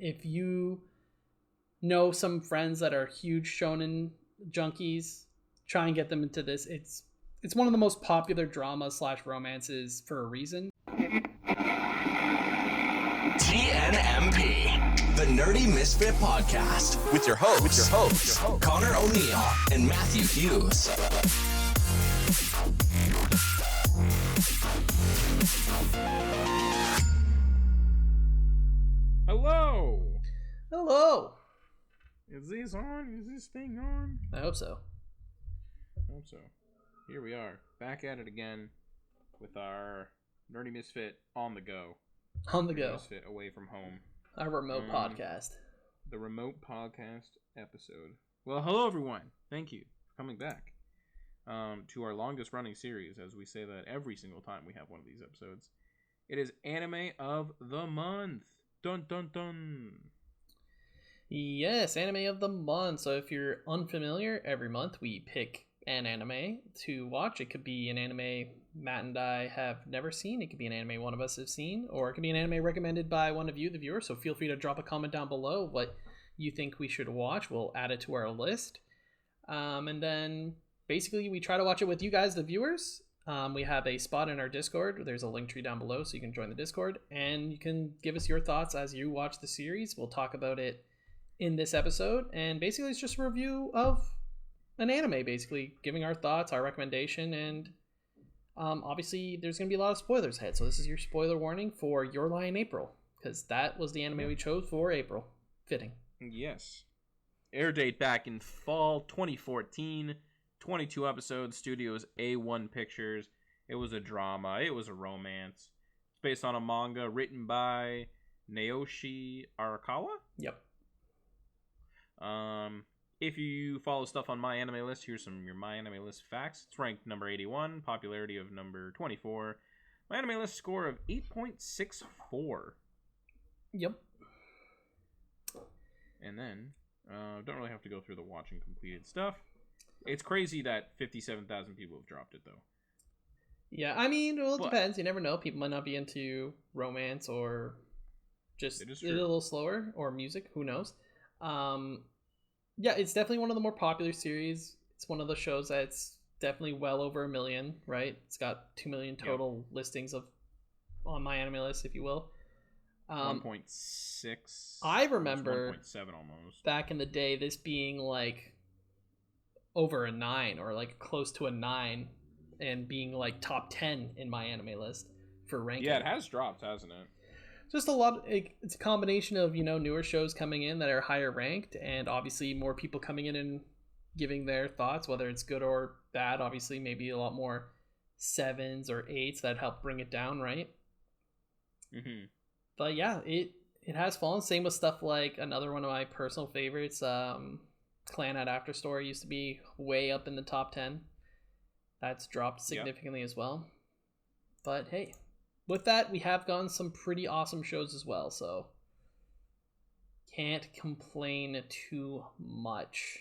if you know some friends that are huge shonen junkies, try and get them into this. It's one of the most popular drama / romances for a reason. TNMP, the Nerdy Misfit Podcast, with your hosts, Connor O'Neill and Matthew Hughes. Hello. Is this on? Is this thing on? I hope so. Here we are, back at it again with our Nerdy Misfit on the go. On the Nerdy go. Misfit away from home. Our remote podcast. The remote podcast episode. Well, hello everyone. Thank you for coming back to our longest running series, as we say that every single time we have one of these episodes. It is Anime of the Month. Dun dun dun. Yes, Anime of the Month. So if you're unfamiliar, every month we pick an anime to watch. It could be an anime Matt and I have never seen. It could be an anime one of us have seen, or it could be an anime recommended by one of you, the viewer. So feel free to drop a comment down below what you think we should watch. We'll add it to our list. And then basically we try to watch it with you guys, the viewers. We have a spot in our Discord. There's a link tree down below, so you can join the Discord, and you can give us your thoughts as you watch the series. We'll talk about it in this episode, and basically it's just a review of an anime, basically giving our thoughts, our recommendation, and obviously there's going to be a lot of spoilers ahead, so this is your spoiler warning for Your Lie in April, because that was the anime we chose for April. Fitting. Yes. Air date back in fall 2014. 22 episodes. Studios A1 Pictures. It was a drama. It was a romance. It's based on a manga written by Naoshi Arakawa. Yep. If you follow stuff on My Anime List, here's some of your My Anime List facts. It's ranked number 81, popularity of number 24. My Anime List score of 8.64. Yep. And then, don't really have to go through the watching completed stuff. It's crazy that 57,000 people have dropped it, though. Yeah, I mean, well, it depends. You never know. People might not be into romance or just a little slower, or music. Who knows? Yeah, it's definitely one of the more popular series. It's one of the shows that's definitely well over 1 million, right? It's got 2 million total listings on My Anime List, if you will. 1.6. I remember 1.7 almost. Back in the day, this being like over a 9 or like close to a 9 and being like top 10 in My Anime List for ranking. Yeah, it has dropped, hasn't it? Just a lot. It's a combination of, newer shows coming in that are higher ranked, and obviously more people coming in and giving their thoughts, whether it's good or bad. Obviously, maybe a lot more 7s or 8s that help bring it down, right? Mm-hmm. But yeah, it has fallen. Same with stuff like another one of my personal favorites, Clan at After Story used to be way up in the top 10. That's dropped significantly as well. But hey, with that, we have gotten some pretty awesome shows as well, so can't complain too much.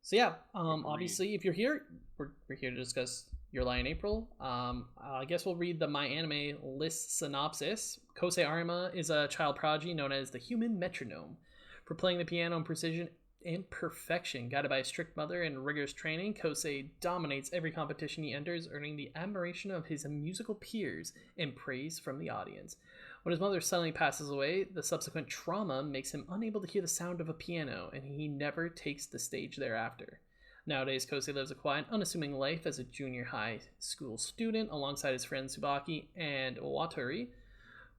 So yeah, obviously, if you're here, we're here to discuss Your Lie in April. I guess we'll read the My Anime List synopsis. Kosei Arima is a child prodigy known as the Human Metronome. For playing the piano in precision and perfection, guided by a strict mother and rigorous training, Kosei dominates every competition he enters, earning the admiration of his musical peers and praise from the audience. When his mother suddenly passes away, the subsequent trauma makes him unable to hear the sound of a piano, and he never takes the stage thereafter. Nowadays, Kosei lives a quiet, unassuming life as a junior high school student alongside his friends Tsubaki and Watari.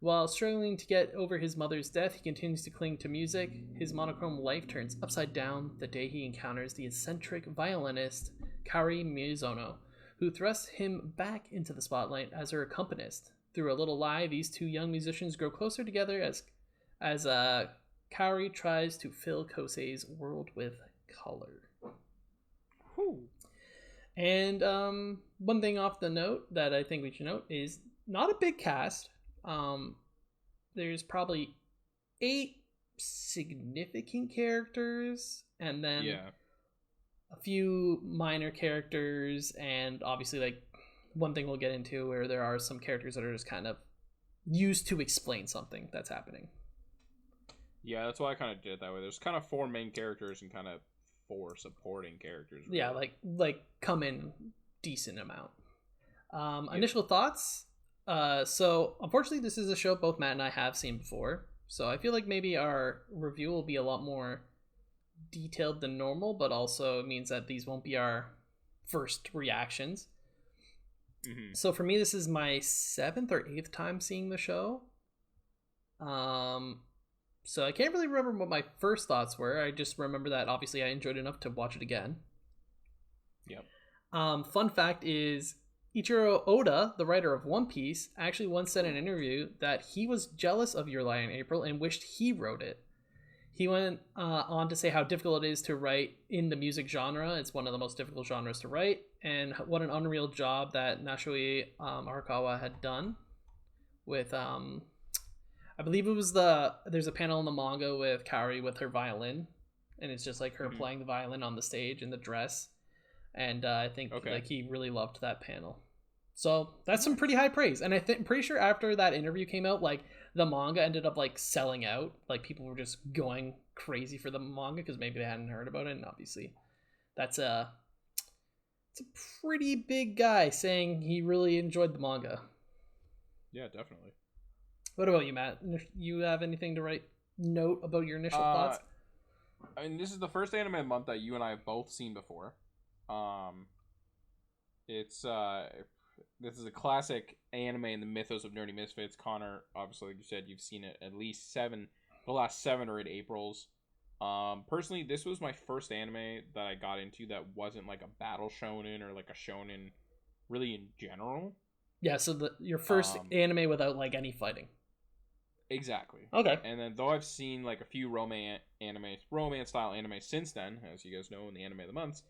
While struggling to get over his mother's death, he continues to cling to music. His monochrome life turns upside down the day he encounters the eccentric violinist Kari Mizuno, who thrusts him back into the spotlight as her accompanist. Through a little lie, these two young musicians grow closer together as Kari tries to fill Kosei's world with color. Whew. And one thing off the note that I think we should note is not a big cast. There's probably 8 significant characters, and then a few minor characters, and obviously like one thing we'll get into where there are some characters that are just kind of used to explain something that's happening. Yeah, that's why I kind of did it that way. There's kind of 4 main characters and kind of 4 supporting characters. Really. Yeah, like come in decent amount. Yeah. Initial thoughts. So unfortunately, this is a show both Matt and I have seen before. So I feel like maybe our review will be a lot more detailed than normal, but also means that these won't be our first reactions. Mm-hmm. So for me, this is my 7th or 8th time seeing the show. So I can't really remember what my first thoughts were. I just remember that obviously I enjoyed it enough to watch it again. Yep. Fun fact is Ichiro Oda, the writer of One Piece, actually once said in an interview that he was jealous of Your Lie in April and wished he wrote it. He went on to say how difficult it is to write in the music genre. It's one of the most difficult genres to write, and what an unreal job that Nashui Arakawa had done with I believe it was there's a panel in the manga with Kaori with her violin, and it's just like her playing the violin on the stage in the dress, and I think like he really loved that panel. So that's some pretty high praise, and I'm pretty sure after that interview came out, like the manga ended up like selling out. Like people were just going crazy for the manga because maybe they hadn't heard about it, and obviously it's a pretty big guy saying he really enjoyed the manga. Yeah, definitely. What about you, Matt? You have anything to note about your initial thoughts? I mean, this is the first anime month that you and I have both seen before. It's this is a classic anime in the mythos of Nerdy Misfits. Connor, obviously, like you said, you've seen it at least the last 7 or 8 Aprils. Personally, this was my first anime that I got into that wasn't like a battle shonen or like a shonen, really in general. Yeah, so your first anime without like any fighting. Exactly. Okay. And then though I've seen like a few romance style anime since then, as you guys know in the anime of the months,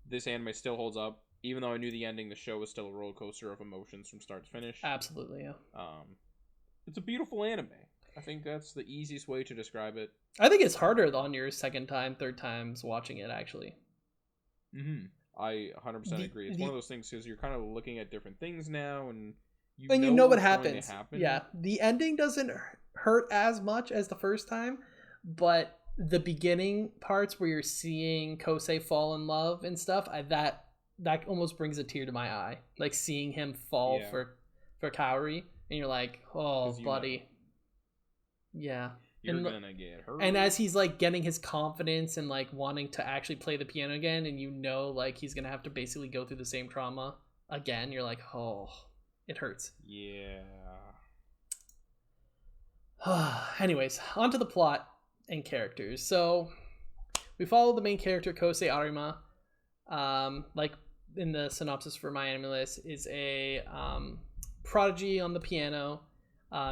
this anime still holds up. Even though I knew the ending, the show was still a roller coaster of emotions from start to finish. Absolutely, yeah. It's a beautiful anime. I think that's the easiest way to describe it. I think it's harder on your second time, third times watching it, actually. Mm-hmm. I 100% agree. It's one of those things because you're kind of looking at different things now, and you know what happens. Yeah, the ending doesn't hurt as much as the first time, but the beginning parts where you're seeing Kosei fall in love and stuff, that almost brings a tear to my eye. Like seeing him fall for Kaori, and you're like, oh, buddy. Yeah. You're gonna get hurt. And as he's like getting his confidence and like wanting to actually play the piano again, and you know like he's gonna have to basically go through the same trauma again, you're like, oh, it hurts. Yeah. Anyways, on to the plot and characters. So we follow the main character, Kosei Arima. Like in the synopsis for my anime list, is a prodigy on the piano.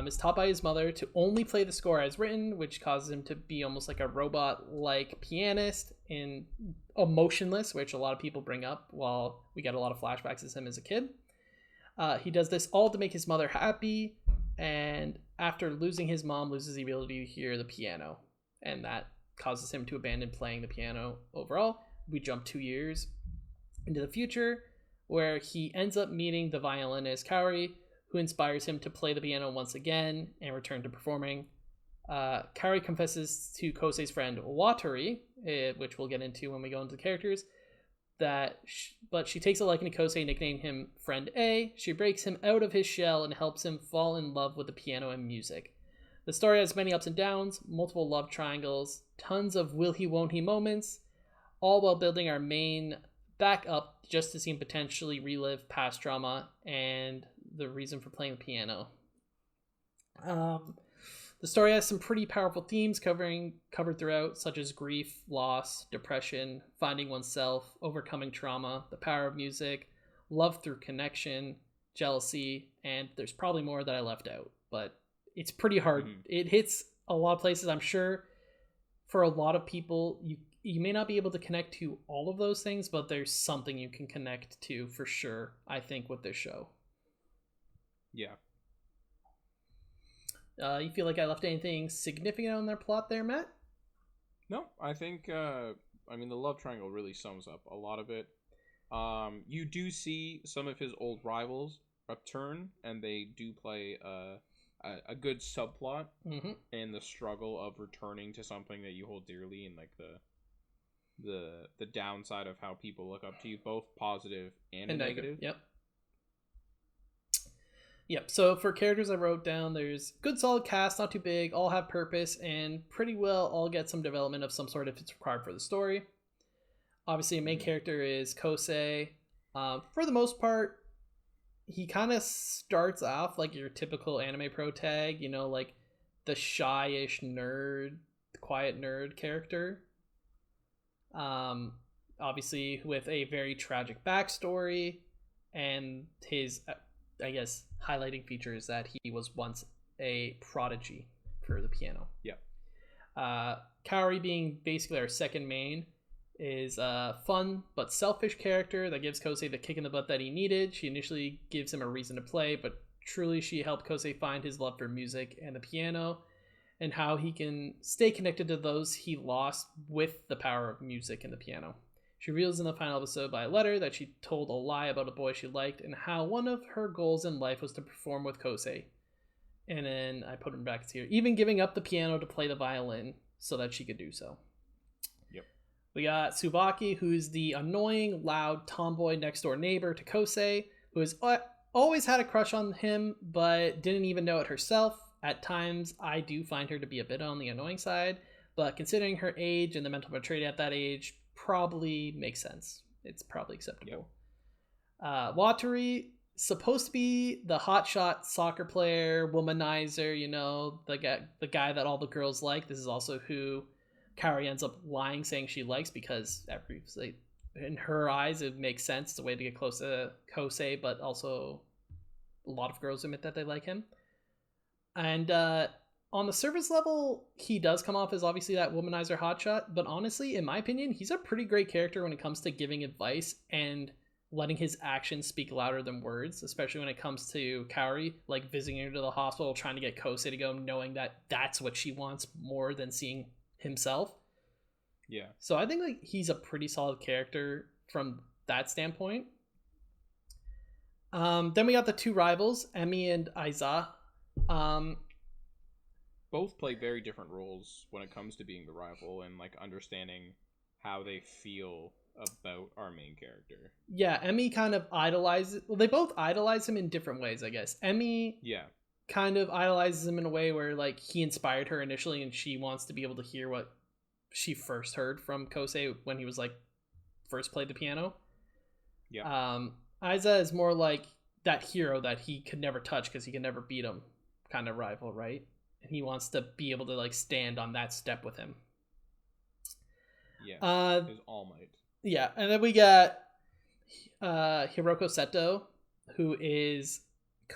Is taught by his mother to only play the score as written, which causes him to be almost like a robot-like pianist and emotionless, which a lot of people bring up while we get a lot of flashbacks as him as a kid. He does this all to make his mother happy, and after losing his mom, loses the ability to hear the piano, and that causes him to abandon playing the piano overall. We jump 2 years into the future, where he ends up meeting the violinist Kaori, who inspires him to play the piano once again and return to performing. Kaori confesses to Kosei's friend Watari, which we'll get into when we go into the characters, but she takes a liking to Kosei, nicknamed him Friend A. She breaks him out of his shell and helps him fall in love with the piano and music. The story has many ups and downs, multiple love triangles, tons of will he won't he moments, all while building our main back up just to see him potentially relive past trauma and the reason for playing the piano. The story has some pretty powerful themes covered throughout, such as grief, loss, depression, finding oneself, overcoming trauma, the power of music, love through connection, jealousy, and there's probably more that I left out, but it's pretty hard. Mm-hmm. It hits a lot of places. I'm sure for a lot of people, you may not be able to connect to all of those things, but there's something you can connect to for sure, I think, with this show. Yeah. You feel like I left anything significant on their plot there, Matt? No, I think, the love triangle really sums up a lot of it. You do see some of his old rivals return, and they do play a good subplot Mm-hmm. and the struggle of returning to something that you hold dearly, and like the downside of how people look up to you, both positive and negative. Yep. So for characters I wrote down, there's good solid cast, not too big, all have purpose, and pretty well all get some development of some sort if it's required for the story. Obviously, a main character is Kosei. For the most part, he kind of starts off like your typical anime pro tag, like the shy-ish nerd, quiet nerd character. Obviously with a very tragic backstory, and his, I guess, highlighting feature is that he was once a prodigy for the piano. Yeah. Kaori, being basically our second main, is a fun but selfish character that gives Kosei the kick in the butt that he needed. She initially gives him a reason to play, but truly she helped Kosei find his love for music and the piano, and how he can stay connected to those he lost with the power of music and the piano. She reveals in the final episode by a letter that she told a lie about a boy she liked, and how one of her goals in life was to perform with Kosei. And then I put in brackets here, even giving up the piano to play the violin so that she could do so. Yep. We got Tsubaki, who's the annoying, loud tomboy next door neighbor to Kosei, who has always had a crush on him, but didn't even know it herself. At times, I do find her to be a bit on the annoying side, but considering her age and the mental maturity at that age, probably makes sense. It's probably acceptable. Yep. Watari, supposed to be the hotshot soccer player, womanizer, the guy that all the girls like. This is also who Kaori ends up lying, saying she likes, because in her eyes it makes sense. It's a way to get close to Kosei, but also a lot of girls admit that they like him. And on the surface level, he does come off as obviously that womanizer hotshot, but honestly, in my opinion, he's a pretty great character when it comes to giving advice and letting his actions speak louder than words, especially when it comes to Kaori, like visiting her to the hospital, trying to get Kosei to go, knowing that that's what she wants more than seeing himself. Yeah. So I think he's a pretty solid character from that standpoint. Then we got the two rivals, Emi and Aiza. Both play very different roles when it comes to being the rival and like understanding how they feel about our main character. Yeah, Emi kind of idolizes. Well, they both idolize him in different ways, I guess. Emi, kind of idolizes him in a way where like he inspired her initially, and she wants to be able to hear what she first heard from Kosei when he was like first played the piano. Yeah. Aiza is more like that hero that he could never touch because he could never beat him, kind of rival, right? And he wants to be able to like stand on that step with him. Yeah. His All Might. Yeah, and then we got Hiroko Seto, who is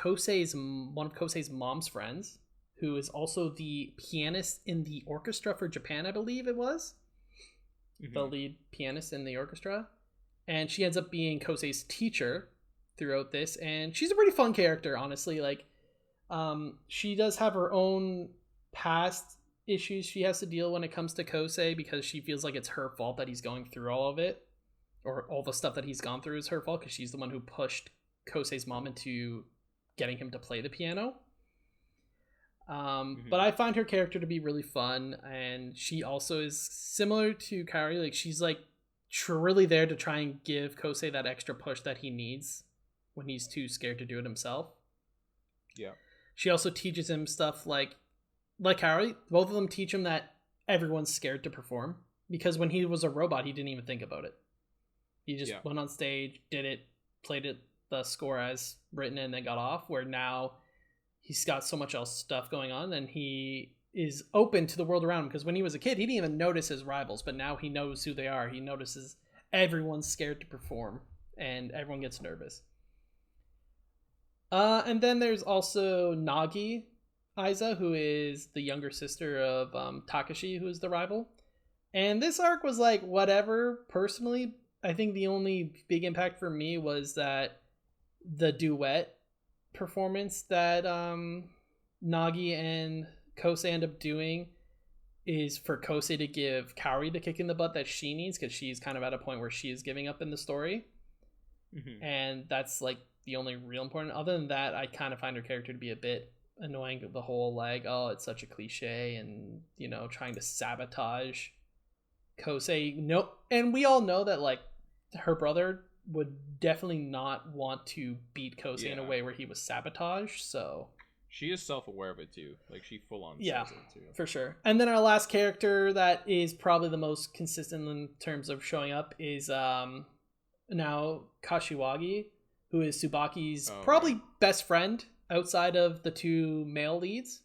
one of Kosei's mom's friends, who is also the pianist in the orchestra for Japan, I believe it was. Mm-hmm. The lead pianist in the orchestra. And she ends up being Kosei's teacher throughout this, and she's a pretty fun character, honestly. Like, she does have her own past issues she has to deal when it comes to Kosei, because she feels like it's her fault that he's going through all of it, or all the stuff that he's gone through is her fault, because she's the one who pushed Kosei's mom into getting him to play the piano. But I find her character to be really fun, and she also is similar to Kaori. Like, she's like really there to try and give Kosei that extra push that he needs when he's too scared to do it himself. Yeah. She also teaches him stuff like Kaori. Both of them teach him that everyone's scared to perform, because when he was a robot, he didn't even think about it. He just went on stage, did it, played it, the score as written, and then got off. Where now he's got so much else stuff going on, and he is open to the world around him. Because when he was a kid, he didn't even notice his rivals, but now he knows who they are. He notices everyone's scared to perform, and everyone gets nervous. And then there's also Nagi Aiza, who is the younger sister of Takashi, who is the rival. And this arc was like whatever, personally. I think the only big impact for me was that the duet performance that Nagi and Kosei end up doing is for Kosei to give Kaori the kick in the butt that she needs, because she's kind of at a point where she is giving up in the story. And that's like the only real important. Other than that, I kind of find her character to be a bit annoying, the whole like, oh, it's such a cliche, and you know, trying to sabotage Kosei. No, and we all know that like her brother would definitely not want to beat Kosei in a way where he was sabotaged. So she is self-aware of it too. Like she full on yeah, says it too. for sure. And then our last character that is probably the most consistent in terms of showing up is now Kashiwagi, who is Tsubaki's probably best friend outside of the two male leads.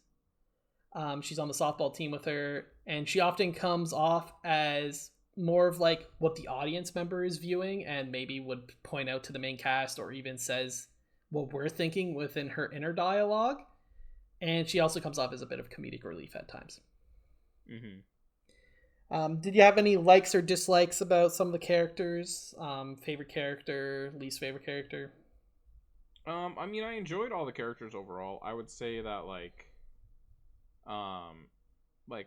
She's on the softball team with her, and she often comes off as more of like what the audience member is viewing, and maybe would point out to the main cast or even says what we're thinking within her inner dialogue. And she also comes off as a bit of comedic relief at times. Did you have any likes or dislikes about some of the characters? Favorite character, least favorite character? I mean, I enjoyed all the characters overall. I would say that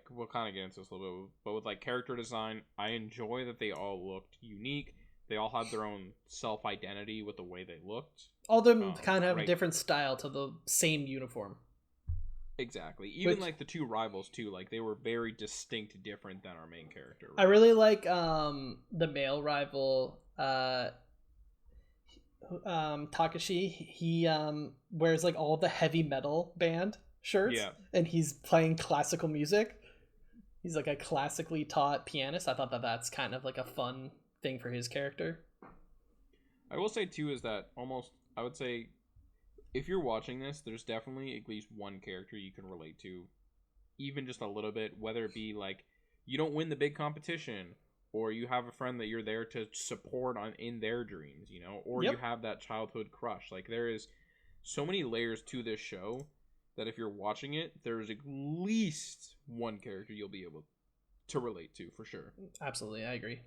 we'll kind of get into this a little bit, but with like character design, I enjoy that they all looked unique. They all had their own self-identity with the way they looked. All of them kind of have a different style to the same uniform. Exactly. Even like the two rivals too, like they were very distinct, different than our main character. Right? I really like the male rival Takashi. He wears like all the heavy metal band shirts, and he's playing classical music. He's like a classically taught pianist. I thought that that's kind of like a fun thing for his character. I will say too is that I would say if you're watching this, there's definitely at least one character you can relate to, even just a little bit, whether it be like you don't win the big competition, or you have a friend that you're there to support in their dreams, you know, or you have that childhood crush. Like there is so many layers to this show that if you're watching it, there's at least one character you'll be able to relate to for sure. Absolutely, I agree.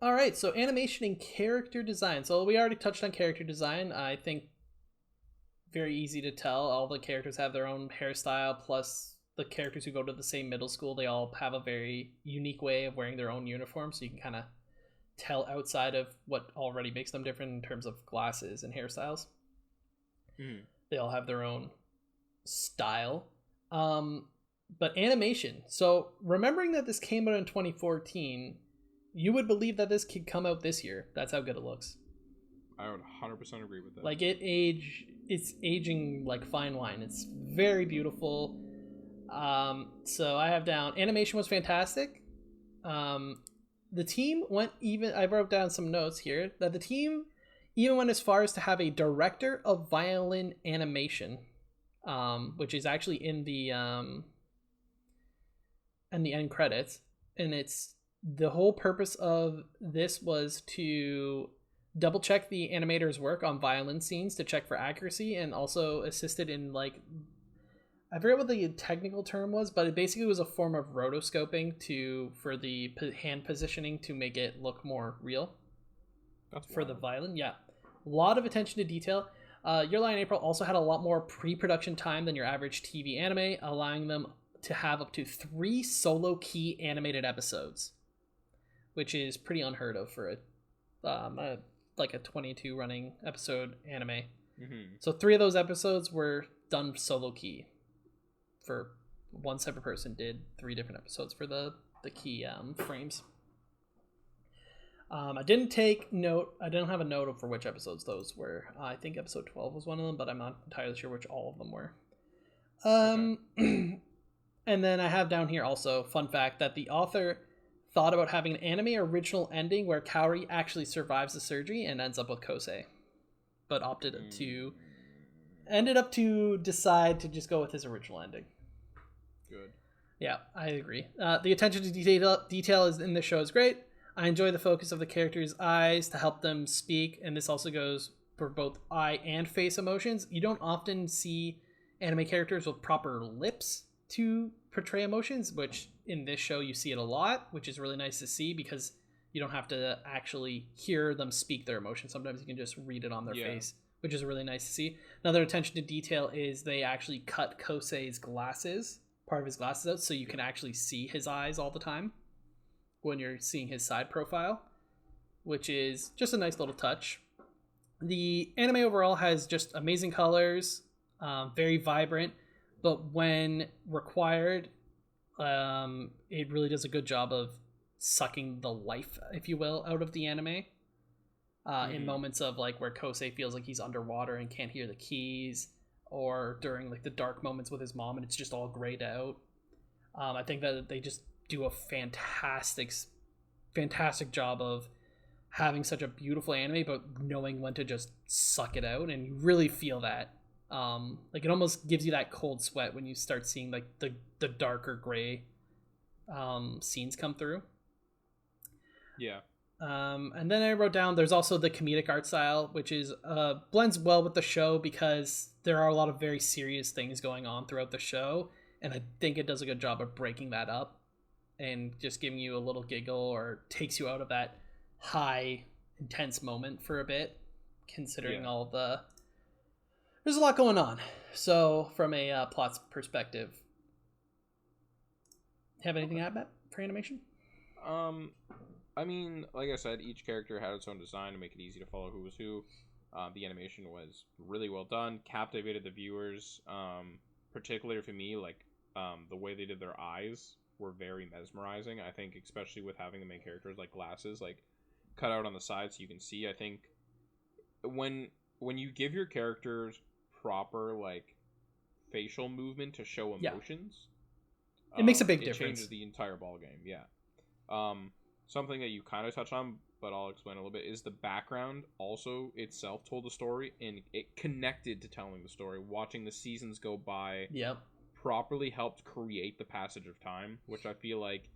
All right, so animation and character design. So we already touched on character design. I think very easy to tell. All the characters have their own hairstyle, plus the characters who go to the same middle school, they all have a very unique way of wearing their own uniform, so you can kind of tell outside of what already makes them different in terms of glasses and hairstyles. They all have their own style. But animation. So remembering that this came out in 2014, you would believe that this could come out this year. That's how good it looks. I would 100% agree with that. Like it's aging like fine wine. It's very beautiful. So I have down animation was fantastic. The team went even. I wrote down some notes here that the team even went as far as to have a director of violin animation, which is actually in the end credits, and it's the whole purpose of this was to double check the animator's work on violin scenes to check for accuracy, and also assisted in like, I forget what the technical term was, but it basically was a form of rotoscoping for the hand positioning to make it look more real. That's for wild. The violin. Yeah, a lot of attention to detail. Your Lie in April also had a lot more pre-production time than your average TV anime, allowing them to have up to 3 solo key animated episodes, which is pretty unheard of for like a 22 running episode anime. So 3 of those episodes were done solo key. For one separate person did 3 different episodes for the key frames. I didn't have a note for which episodes those were. I think episode 12 was one of them, but I'm not entirely sure which all of them were. And then I have down here also, fun fact, that the author thought about having an anime original ending where Kaori actually survives the surgery and ends up with Kosei, but ended up to decide to just go with his original ending. Good. Yeah, I agree. The attention to detail is in the show is great. I enjoy the focus of the characters' eyes to help them speak, and this also goes for both eye and face emotions. You don't often see anime characters with proper lips to portray emotions, which in this show you see it a lot, which is really nice to see because you don't have to actually hear them speak their emotions. Sometimes you can just read it on their face, which is really nice to see. Another attention to detail is they actually cut Kosei's glasses, part of his glasses out, so you can actually see his eyes all the time when you're seeing his side profile, which is just a nice little touch. The anime overall has just amazing colors, very vibrant, but when required, it really does a good job of sucking the life, if you will, out of the anime. In moments of like where Kosei feels like he's underwater and can't hear the keys, or during like the dark moments with his mom and it's just all grayed out. I think that they just do a fantastic job of having such a beautiful anime, but knowing when to just suck it out, and you really feel that. Like it almost gives you that cold sweat when you start seeing like the darker gray scenes come through. Yeah. And then I wrote down there's also the comedic art style, which is blends well with the show because there are a lot of very serious things going on throughout the show, and I think it does a good job of breaking that up and just giving you a little giggle or takes you out of that high intense moment for a bit, considering all the there's a lot going on. So from a plot perspective, have anything to add, Matt, for animation? I mean, like I said, each character had its own design to make it easy to follow who was who. The animation was really well done, captivated the viewers. Particularly for me, like the way they did their eyes were very mesmerizing. I think, especially with having the main characters like glasses, like cut out on the side so you can see. I think when you give your characters proper like facial movement to show emotions, it makes a big it difference. Changes the entire ball game. Yeah. Something that you kind of touch on, but I'll explain a little bit, is the background also itself told the story, and it connected to telling the story. Watching the seasons go by properly helped create the passage of time, which I feel like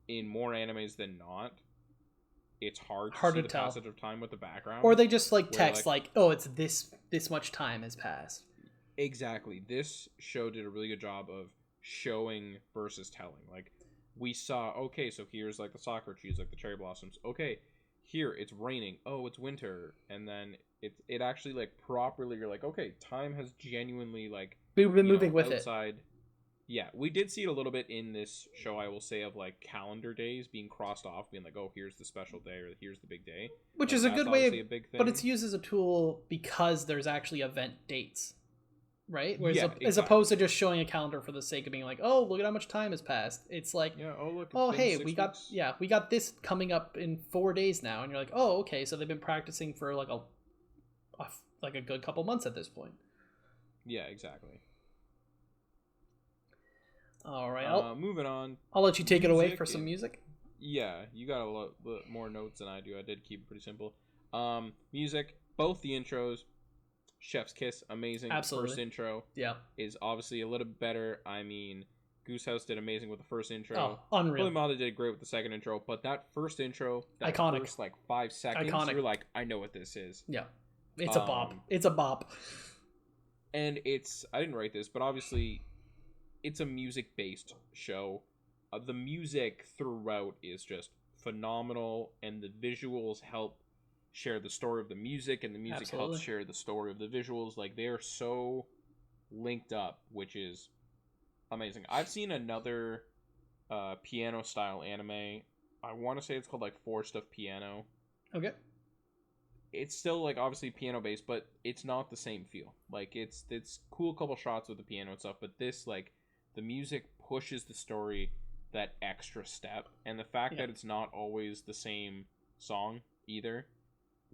in more animes than not, it's hard to see the tell. passage of time with the background. Or they just like text like, oh, it's this much time has passed. Exactly. This show did a really good job of showing versus telling. Like, we saw, okay, so here's like the sakura trees, like the cherry blossoms. Okay, here it's raining. Oh, it's winter. And then it actually like properly, you're like, okay, time has genuinely like we've been moving with outside. Yeah, we did see it a little bit in this show, I will say, of like calendar days being crossed off, being like, oh, here's the special day, or here's the big day. Which like, is a good way of, a big thing. But it's used as a tool because there's actually event dates. Right? Whereas exactly. As opposed to just showing a calendar for the sake of being like, oh, look at how much time has passed. It's like, hey, we got this coming up in 4 days now, and you're like, oh, okay, so they've been practicing for like a good couple months at this point. Yeah, exactly. All right, moving on. I'll let you take it away for some music. Yeah, you got a lot more notes than I do. I did keep it pretty simple. Music, both the intros. Chef's Kiss, amazing. Absolutely. First intro is obviously a little bit better. I mean, Goose House did amazing with the first intro. Oh, unreal. Holy Mother did great with the second intro, but that first intro, that iconic. First like 5 seconds, iconic. You're like, I know what this is. Yeah, it's a bop. It's a bop. And I didn't write this, but obviously, it's a music-based show. The music throughout is just phenomenal, and the visuals help share the story of the music, and the music helps share the story of the visuals. Like, they are so linked up, which is amazing. I've seen another piano style anime. I want to say it's called like Forest of Piano. Okay. It's still like obviously piano based, but it's not the same feel. Like, it's cool couple shots with the piano and stuff, but this, like, the music pushes the story that extra step, and the fact that it's not always the same song either.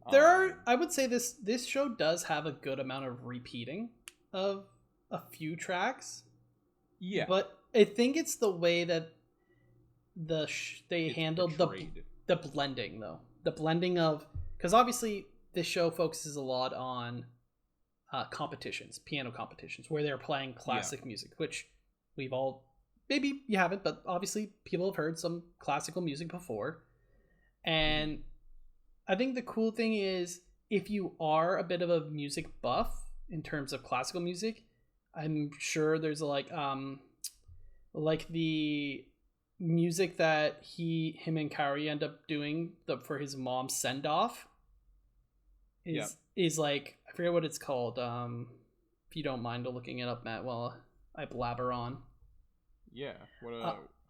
I would say this show does have a good amount of repeating of a few tracks. Yeah. But I think it's the way that they handled the blending, though. The blending of, because obviously this show focuses a lot on competitions, piano competitions, where they're playing classic music, which we've all, maybe you haven't, but obviously people have heard some classical music before. And I think the cool thing is, if you are a bit of a music buff in terms of classical music, I'm sure there's like the music that him and Kaori end up doing for his mom's send off is like, I forget what it's called. If you don't mind looking it up, Matt, while I blabber on. Yeah.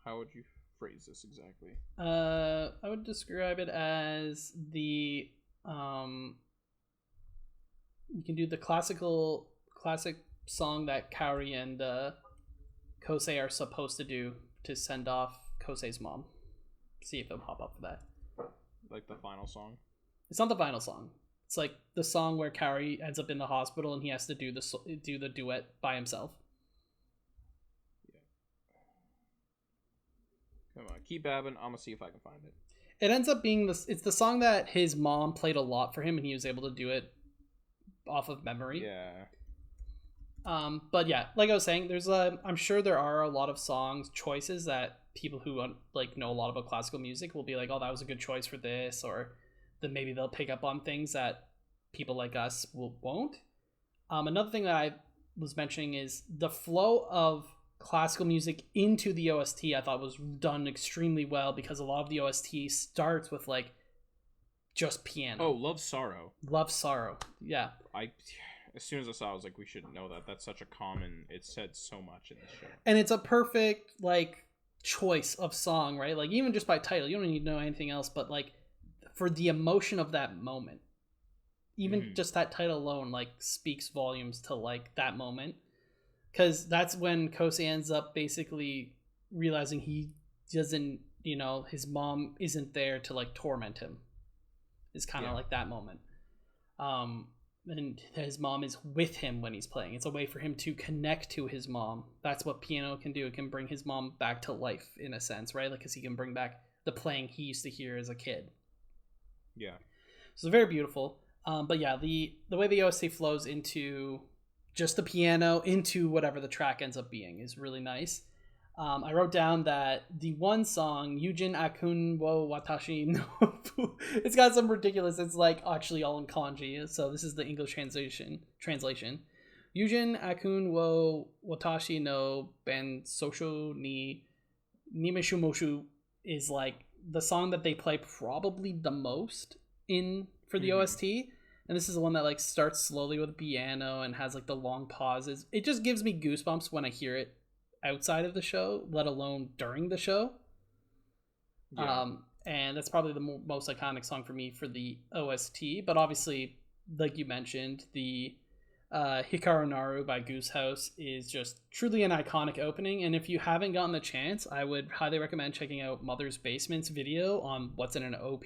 How would you phrase this exactly? I would describe it as the You can do the classic song that Kaori and Kosei are supposed to do to send off Kosei's mom. See if they'll pop up for that. Like the final song? It's not the final song. It's like the song where Kaori ends up in the hospital and he has to do the duet by himself. Yeah. Come on, keep babbing. I'm gonna see if I can find it. It ends up being it's the song that his mom played a lot for him and he was able to do it off of memory. Yeah. But yeah, like I was saying, I'm sure there are a lot of songs choices that people who like know a lot about classical music will be like, oh, that was a good choice for this, or then maybe they'll pick up on things that people like us won't. Another thing that I was mentioning is the flow of classical music into the OST. I thought was done extremely well because a lot of the OST starts with like just piano. Oh, Love Sorrow. Love Sorrow. Yeah. As soon as I saw it, I was like, we should know that. That's such a common... It said so much in this show. And it's a perfect, like, choice of song, right? Like, even just by title. You don't need to know anything else, but, like, for the emotion of that moment. Even just that title alone, like, speaks volumes to, like, that moment. Because that's when Kosei ends up basically realizing he doesn't, his mom isn't there to, like, torment him. It's kind of like that moment. And his mom is with him when he's playing. It's a way for him to connect to his mom. That's what piano can do. It can bring his mom back to life in a sense, right? Like, because he can bring back the playing he used to hear as a kid. Yeah. So very beautiful. But yeah, the way the OST flows into just the piano into whatever the track ends up being is really nice. I wrote down that the one song, Yujin Akun wo Watashi no it's got some ridiculous, it's like actually all in kanji, so this is the English translation. Yujin Akun wo Watashi no Ben Sosho ni Nimishu Moshu is like the song that they play probably the most for the OST. And this is the one that like starts slowly with piano and has like the long pauses. It just gives me goosebumps when I hear it outside of the show, let alone during the show. And that's probably the most iconic song for me for the OST. But obviously, like you mentioned, the Hikaru Naru by Goose House is just truly an iconic opening. And if you haven't gotten the chance, I would highly recommend checking out Mother's Basement's video on what's in an OP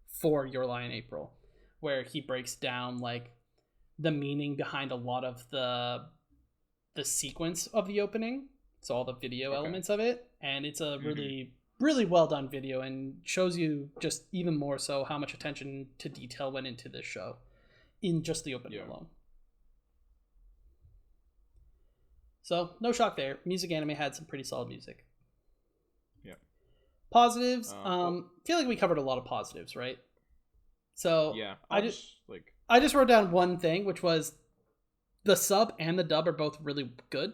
for Your Lie in April, where he breaks down like the meaning behind a lot of the sequence of the opening. So all the video elements of it, and it's a really, really well done video and shows you just even more so how much attention to detail went into this show in just the opening alone. So no shock there. Music Anime had some pretty solid music. Yeah. Positives. Feel like we covered a lot of positives, right? So yeah, I just wrote down one thing, which was the sub and the dub are both really good.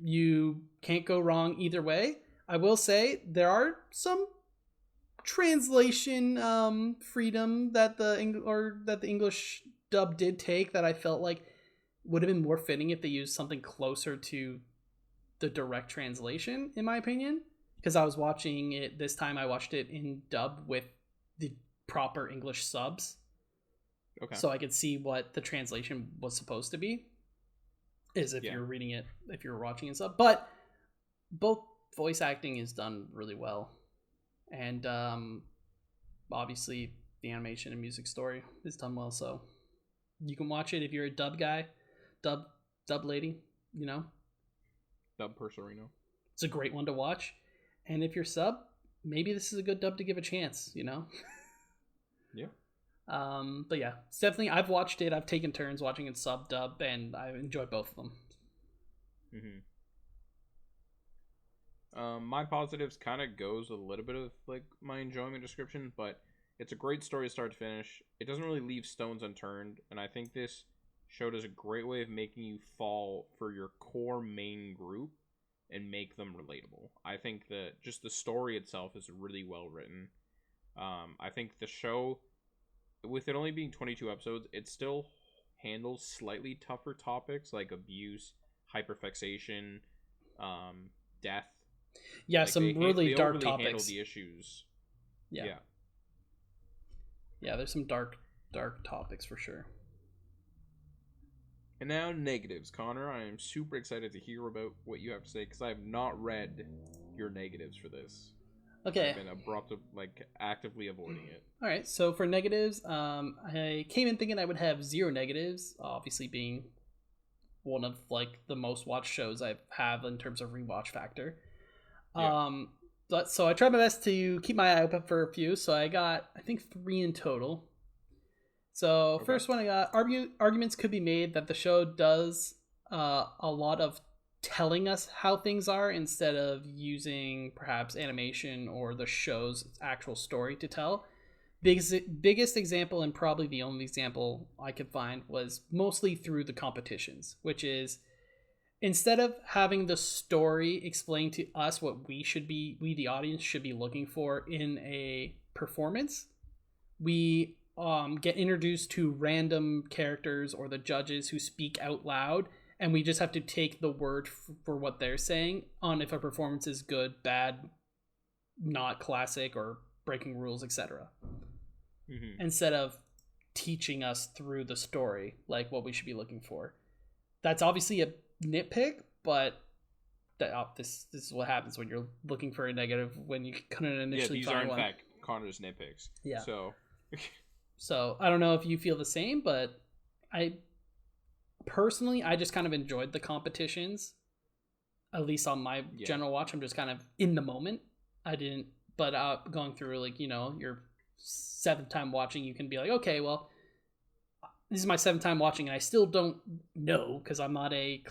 You can't go wrong either way. I will say there are some translation freedom that the English dub did take that I felt like would have been more fitting if they used something closer to the direct translation, in my opinion. Because I was watching it this time, I watched it in dub with the proper English subs. Okay. So I could see what the translation was supposed to be. You're reading it, if you're watching and stuff. But both voice acting is done really well. And obviously the animation and music story is done well. So you can watch it if you're a dub guy, dub lady, Dub Persorino. It's a great one to watch. And if you're sub, maybe this is a good dub to give a chance, Yeah. But yeah, it's definitely, I've watched it. I've taken turns watching it sub dub, and I enjoyed both of them. My positives kind of goes with a little bit of like my enjoyment description, but it's a great story start to finish. It doesn't really leave stones unturned, and I think this show does a great way of making you fall for your core main group and make them relatable. I think that just the story itself is really well written. I think the show, with it only being 22 episodes, it still handles slightly tougher topics like abuse, hyperfixation, death. Yeah, like some really dark really topics. Handle the issues. Yeah, there's some dark topics for sure. And now negatives. Connor, I am super excited to hear about what you have to say because I have not read your negatives for this. Okay. I've been actively avoiding it. All right. So for negatives, I came in thinking I would have 0 negatives, obviously being one of like the most watched shows I have in terms of rewatch factor. Yeah. But so I tried my best to keep my eye open for a few. So I got, I think, 3 in total. So Okay. first one I got, arguments could be made that the show does a lot of telling us how things are instead of using perhaps animation or the show's actual story to tell. Biggest example, and probably the only example I could find, was mostly through the competitions, which is instead of having the story explain to us what we the audience should be looking for in a performance, we get introduced to random characters or the judges who speak out loud, and we just have to take the word for what they're saying on if a performance is good, bad, not classic, or breaking rules, etc. Instead of teaching us through the story like what we should be looking for. That's obviously a nitpick, but this is what happens when you're looking for a negative when you couldn't initially find one. These are in fact Connor's nitpicks. Yeah. So I don't know if you feel the same, but I personally, I just kind of enjoyed the competitions. At least on my general watch, I'm just kind of in the moment. I didn't, but going through like, your 7th time watching, you can be like, okay, well, this is my 7th time watching, and I still don't know because I'm not a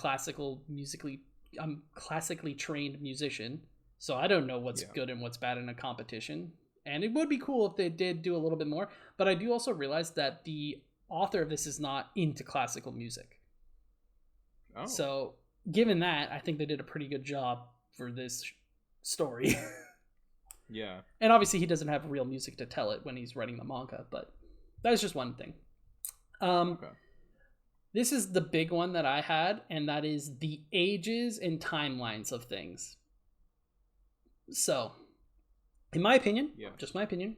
I'm classically trained musician, so I don't know what's good and what's bad in a competition. And it would be cool if they did do a little bit more, but I do also realize that the author of this is not into classical music. Oh. So given that, I think they did a pretty good job for this story. Yeah. And obviously he doesn't have real music to tell it when he's writing the manga, but that's just one thing. Okay. This is the big one that I had, and that is the ages and timelines of things. So, in my opinion, just my opinion,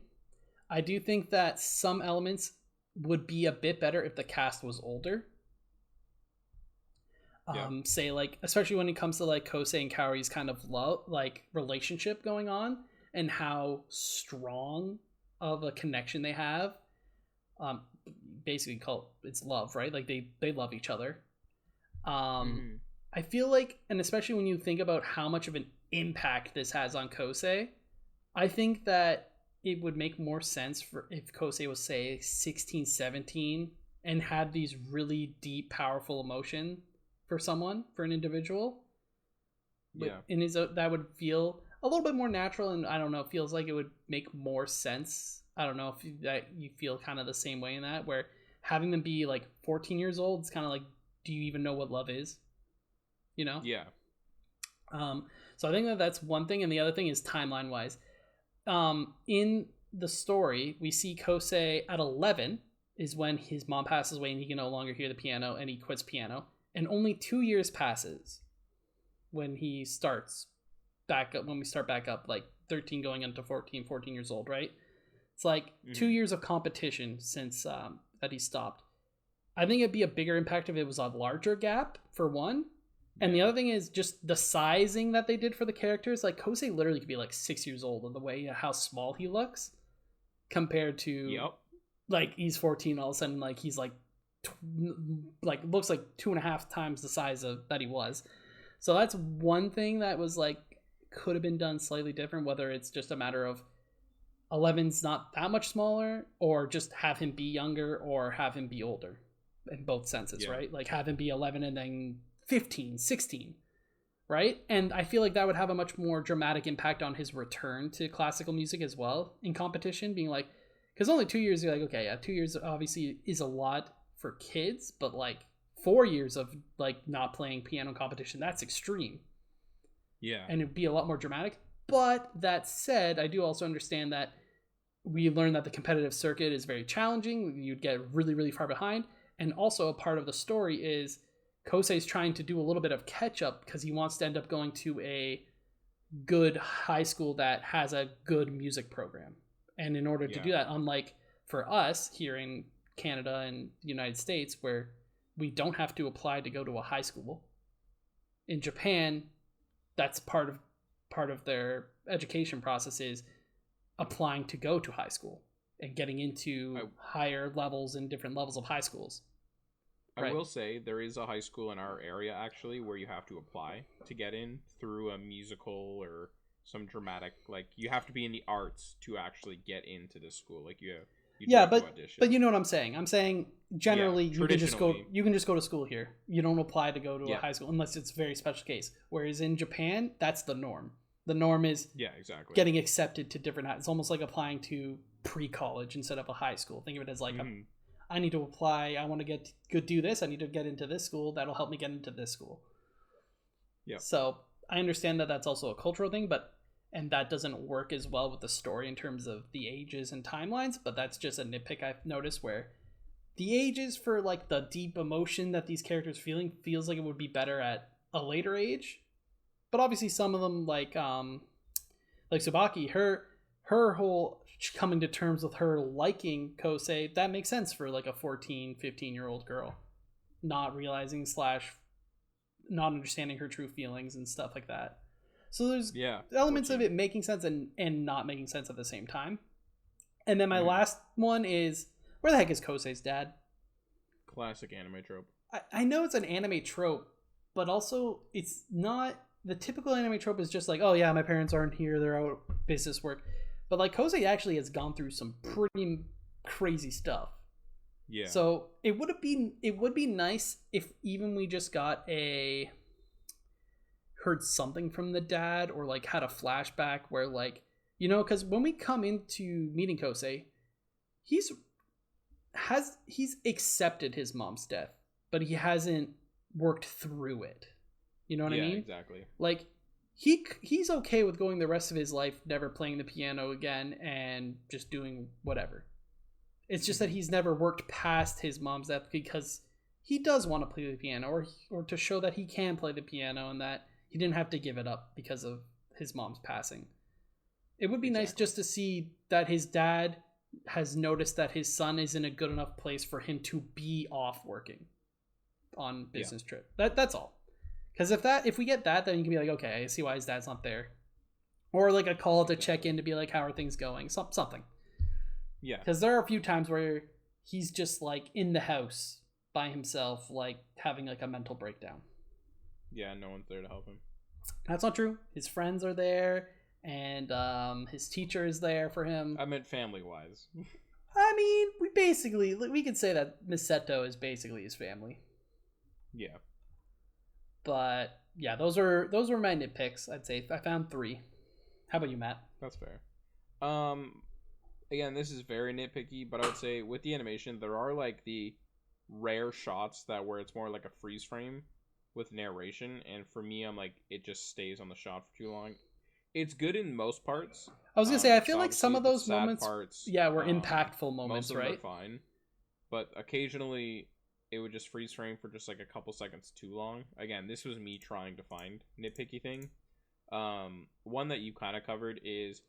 I do think that some elements would be a bit better if the cast was older. Say like, especially when it comes to like Kosei and Kaori's kind of love, like relationship going on, and how strong of a connection they have. Basically it's love, right? Like they love each other. I feel like, and especially when you think about how much of an impact this has on Kosei, I think that it would make more sense for if Kosei was, say, 16, 17 and had these really deep, powerful emotion for an individual. Yeah. And that would feel a little bit more natural, and I don't know, it feels like it would make more sense. I don't know if you feel kind of the same way in that, where having them be like 14 years old, it's kind of like, do you even know what love is? Yeah. So I think that's one thing, and the other thing is timeline wise. In the story, we see Kosei at 11 is when his mom passes away and he can no longer hear the piano, and he quits piano. And only 2 years passes when he starts back up. When we start back up, like 13 going into 14 years old, right? It's like 2 years of competition since that he stopped. I think it'd be a bigger impact if it was a larger gap, for one. And the other thing is just the sizing that they did for the characters. Like Kosei literally could be like 6 years old, in the way how small he looks compared to like he's 14, all of a sudden like he's like looks like 2.5 times the size of that he was. So that's one thing that was like could have been done slightly different, whether it's just a matter of 11's not that much smaller, or just have him be younger or have him be older in both senses, right? Like have him be 11 and then 15, 16, right? And I feel like that would have a much more dramatic impact on his return to classical music as well in competition, being like, because only 2 years, you're like, okay, yeah, 2 years obviously is a lot for kids, but like 4 years of like not playing piano competition, that's extreme. Yeah. And it'd be a lot more dramatic. But that said, I do also understand that we learned that the competitive circuit is very challenging. You'd get really, really far behind. And also a part of the story is Kosei's trying to do a little bit of catch up because he wants to end up going to a good high school that has a good music program. And in order to do that, unlike for us here in Canada and the United States, where we don't have to apply to go to a high school. In Japan, that's part of their education process is applying to go to high school and getting into higher levels and different levels of high schools. I will say there is a high school in our area actually where you have to apply to get in through a musical or some dramatic, like you have to be in the arts to actually get into this school. Like you but you know what I'm saying. I'm saying generally you can just go to school here. You don't apply to go to a high school unless it's a very special case. Whereas in Japan, that's the norm. The norm is getting accepted to different. It's almost like applying to pre-college instead of a high school. Think of it as like I need to apply. I want to do this. I need to get into this school. That'll help me get into this school. Yeah. So I understand that that's also a cultural thing, and that doesn't work as well with the story in terms of the ages and timelines. But that's just a nitpick I've noticed where the ages for like the deep emotion that these characters feeling feels like it would be better at a later age. But obviously some of them like Tsubaki, her whole coming to terms with her liking Kosei, that makes sense for like a 14, 15-year-old girl. Not realizing / not understanding her true feelings and stuff like that. So there's elements 14. Of it making sense and not making sense at the same time. And then my last one is, where the heck is Kosei's dad? Classic anime trope. I know it's an anime trope, but also it's not... The typical anime trope is just like, oh yeah, my parents aren't here, they're out business work. But like Kosei actually has gone through some pretty crazy stuff. Yeah. So it would be nice if even we just got heard something from the dad or like had a flashback where like, you know, because when we come into meeting Kosei, he's accepted his mom's death, but he hasn't worked through it. You know what I mean? Yeah, exactly. Like he's okay with going the rest of his life never playing the piano again and just doing whatever. It's just that he's never worked past his mom's death because he does want to play the piano or to show that he can play the piano and that he didn't have to give it up because of his mom's passing. It would be nice just to see that his dad has noticed that his son is in a good enough place for him to be off working on business trip. That's all. Because if we get that, then you can be like, okay, I see why his dad's not there. Or like a call to check in to be like, how are things going? Something. Yeah. Because there are a few times where he's just like in the house by himself, like having like a mental breakdown. Yeah, no one's there to help him. That's not true. His friends are there, and his teacher is there for him. I meant family-wise. I mean, we could say that Misato is basically his family. Yeah. But yeah, those were my nitpicks. I'd say I found 3. How about you, Matt? That's fair. Again, this is very nitpicky, but I would say with the animation, there are like the rare shots where it's more like a freeze frame with narration, and for me, I'm like, it just stays on the shot for too long. It's good in most parts. I was gonna say, I feel like some of those moments, were impactful moments, most of right? Them are fine, but occasionally it would just freeze frame for just like a couple seconds too long. Again, this was me trying to find nitpicky thing. One that you kind of covered is,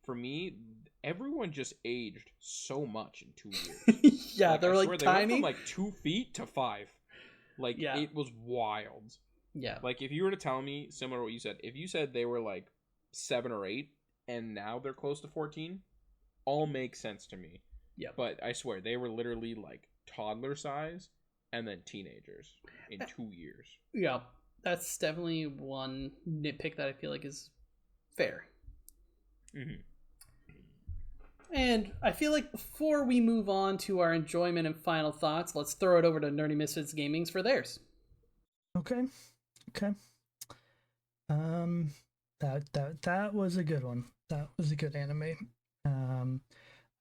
for me, everyone just aged so much in 2 years. Yeah, they're like they tiny. Went from like 2 feet to 5. Like, it was wild. Yeah. Like, if you were to tell me, similar to what you said, if you said they were like 7 or 8 and now they're close to 14, all makes sense to me. Yeah. But I swear, they were literally like toddler size and then teenagers in 2 years. Yeah. That's definitely one nitpick that I feel like is fair. Mm-hmm. And I feel like before we move on to our enjoyment and final thoughts, let's throw it over to Nerdy Misfits Gaming's for theirs. Okay. That was a good one. That was a good anime.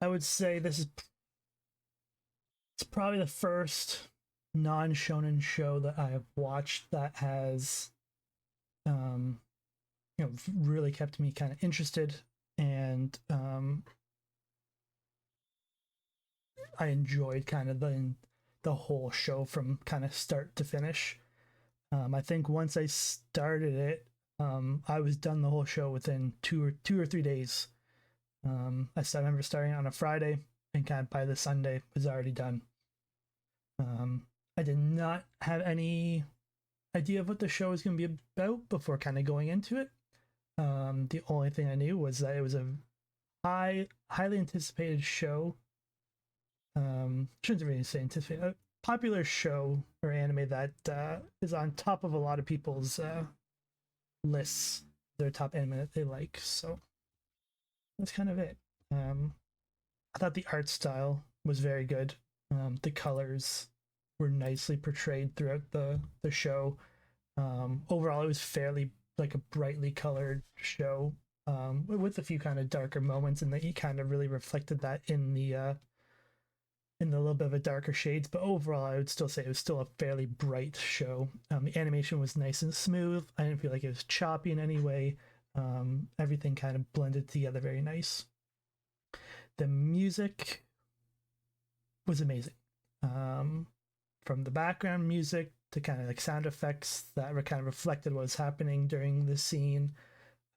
I would say it's probably the first non-shonen show that I have watched that has really kept me kind of interested, and I enjoyed kind of the whole show from kind of start to finish. I think once I started it, I was done the whole show within two or 3 days. I remember starting on a Friday and kind of by the Sunday was already done. I did not have any idea of what the show was going to be about before kind of going into it. The only thing I knew was that it was a highly anticipated show. Shouldn't really say anticipated. A popular show or anime that is on top of a lot of people's lists, their top anime that they like. So that's kind of it. I thought the art style was very good. The colors were nicely portrayed throughout the show. Overall, it was fairly like a brightly colored show, with a few kind of darker moments, and that he kind of really reflected that in the little bit of a darker shades. But overall, I would still say it was still a fairly bright show. The animation was nice and smooth. I didn't feel like it was choppy in any way. Everything kind of blended together very nice. The music was amazing. From the background music to kind of like sound effects that were kind of reflected what was happening during the scene,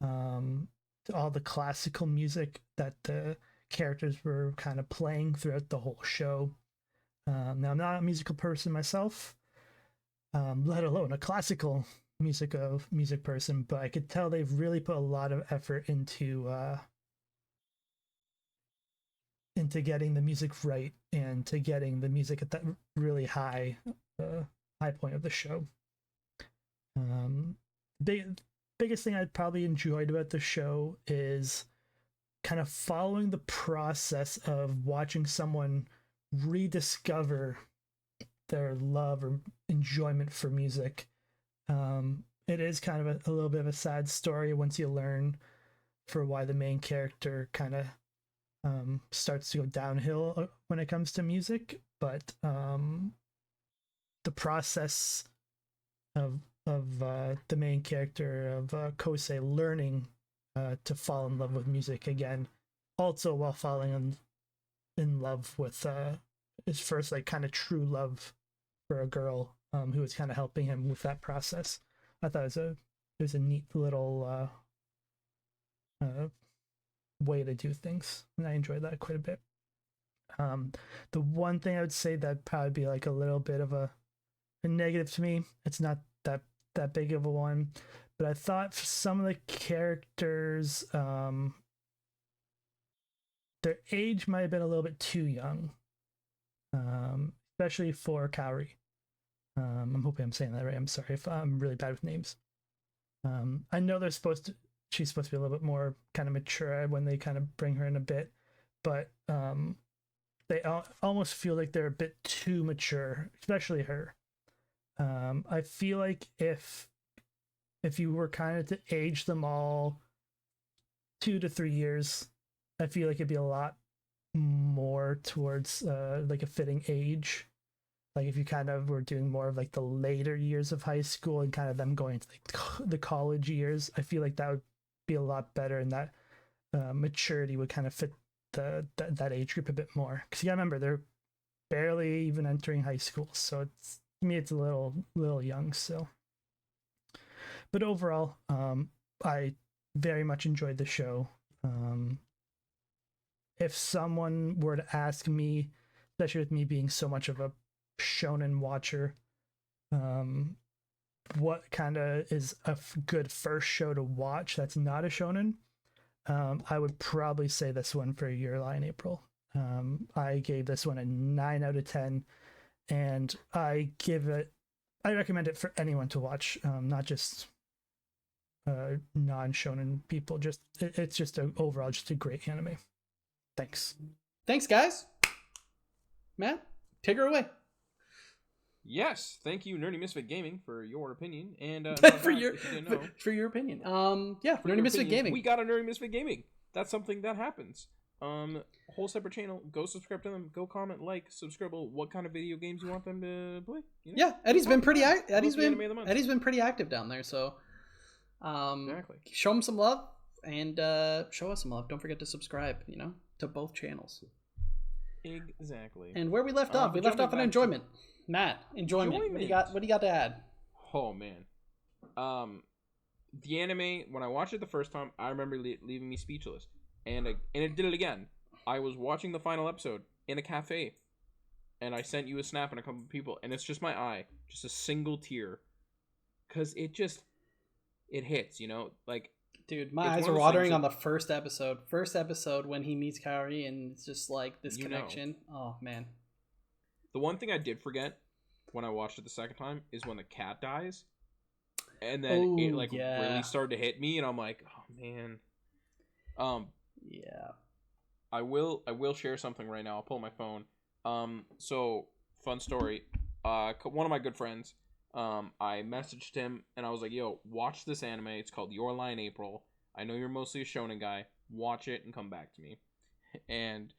to all the classical music that the characters were kind of playing throughout the whole show. Now, I'm not a musical person myself, let alone a classical music person, but I could tell they've really put a lot of effort into getting the music right and to getting the music at that really high point of the show. Biggest thing I'd probably enjoyed about the show is kind of following the process of watching someone rediscover their love or enjoyment for music. It is kind of a little bit of a sad story once you learn for why the main character kind of starts to go downhill when it comes to music, but the process of the main character of Kosei learning to fall in love with music again, also while falling in love with his first like kind of true love for a girl who was kind of helping him with that process. I thought it was a neat little way to do things, and I enjoyed that quite a bit. The one thing I would say that'd probably be like a little bit of a negative to me, it's not that big of a one, but I thought for some of the characters, their age might have been a little bit too young, especially for Kaori. I'm hoping I'm saying that right. I'm sorry if I'm really bad with names. I know she's supposed to be a little bit more kind of mature when they kind of bring her in a bit, but they almost feel like they're a bit too mature, especially her. I feel like if you were kind of to age them all 2 to 3 years, I feel like it'd be a lot more towards like a fitting age. Like if you kind of were doing more of like the later years of high school and kind of them going to like the college years, I feel like that would be a lot better, and that maturity would kind of fit that age group a bit more. Because you gotta remember, they're barely even entering high school, so it's, to me, it's a little young still. But overall, I very much enjoyed the show. If someone were to ask me, especially with me being so much of a shonen watcher, what kind of is a good first show to watch that's not a shonen, I would probably say this one for Your Lie in April. I gave this one a 9 out of 10, and I recommend it for anyone to watch, not just non-shonen people. It's just overall just a great anime. Thanks guys. Matt, take her away. Yes, thank you, Nerdy Misfit Gaming, for your opinion, and for your opinion. Nerdy Misfit Gaming. We got a Nerdy Misfit Gaming. That's something that happens. Whole separate channel. Go subscribe to them. Go comment, like, subscribe. What kind of video games you want them to play? You know? Yeah, Eddie's been pretty Eddie's been pretty active down there. So, exactly. Show him some love and show us some love. Don't forget to subscribe. To both channels. Exactly. And where we left off, on enjoyment. Matt, enjoyment. What do you got to add? Oh man, the anime, when I watched it the first time, I remember leaving me speechless, and it did it again. I was watching the final episode in a cafe, and I sent you a snap and a couple of people, and it's just my eye, just a single tear, because it hits, you know, like. Dude, my eyes are watering on the first episode. First episode when he meets Kaori, and it's just like this connection. Oh man. The one thing I did forget when I watched it the second time is when the cat dies, and then it really started to hit me, and I'm like, oh man. Yeah. I will share something right now. I'll pull my phone. So fun story. One of my good friends. I messaged him and I was like, yo, watch this anime. It's called Your Lie in April. I know you're mostly a shonen guy. Watch it and come back to me. And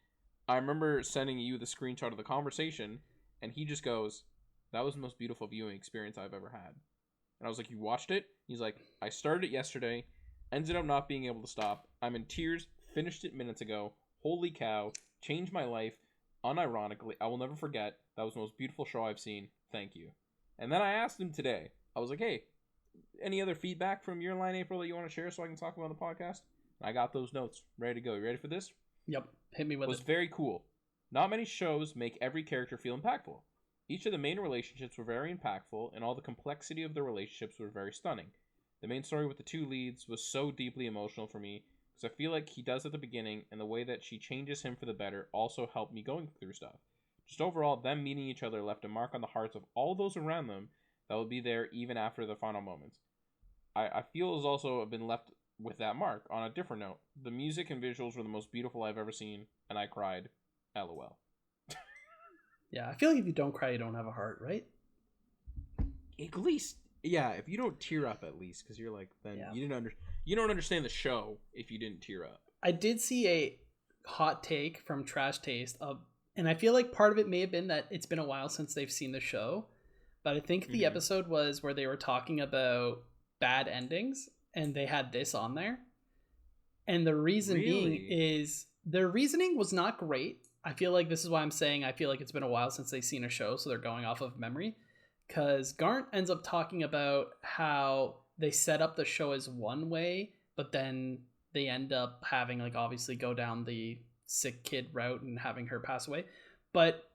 I remember sending you the screenshot of the conversation, and he just goes, that was the most beautiful viewing experience I've ever had. And I was like, you watched it? He's like, I started it yesterday, ended up not being able to stop. I'm in tears, finished it minutes ago. Holy cow, changed my life. Unironically, I will never forget. That was the most beautiful show I've seen. Thank you. And then I asked him today, I was like, hey, any other feedback from Your Line April that you want to share so I can talk about on the podcast? And I got those notes ready to go. You ready for this? Yep. Hit me with it. Was very cool. Not many shows make every character feel impactful. Each of the main relationships were very impactful, and all the complexity of the relationships were very stunning. The main story with the two leads was so deeply emotional for me, because I feel like he does at the beginning, and the way that she changes him for the better also helped me going through stuff. Just overall, them meeting each other left a mark on the hearts of all those around them that will be there even after the final moments. I feel has also been left with that mark. On a different note, the music and visuals were the most beautiful I've ever seen, and I cried. LOL. Yeah, I feel like if you don't cry, you don't have a heart, right? At least, yeah, if you don't tear up at least, because you're like, then you don't understand the show if you didn't tear up. I did see a hot take from Trash Taste and I feel like part of it may have been that it's been a while since they've seen the show, but I think the episode was where they were talking about bad endings, and they had this on there. And the reason being is their reasoning was not great. I feel like this is why I'm saying I feel like it's been a while since they've seen a show, so they're going off of memory. Because Garnt ends up talking about how they set up the show as one way, but then they end up having, like, obviously go down the sick kid route and having her pass away. But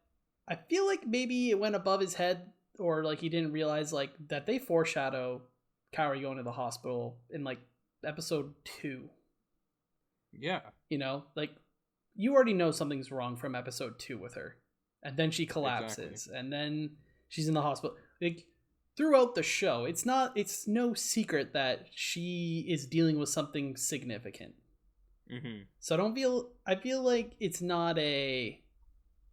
I feel like maybe it went above his head, or like he didn't realize like that they foreshadow Kaori going to the hospital in like episode 2. Yeah. You know, like you already know something's wrong from episode 2 with her. And then she collapses, and then she's in the hospital. Like throughout the show, it's no secret that she is dealing with something significant. Mm-hmm. So I feel like it's not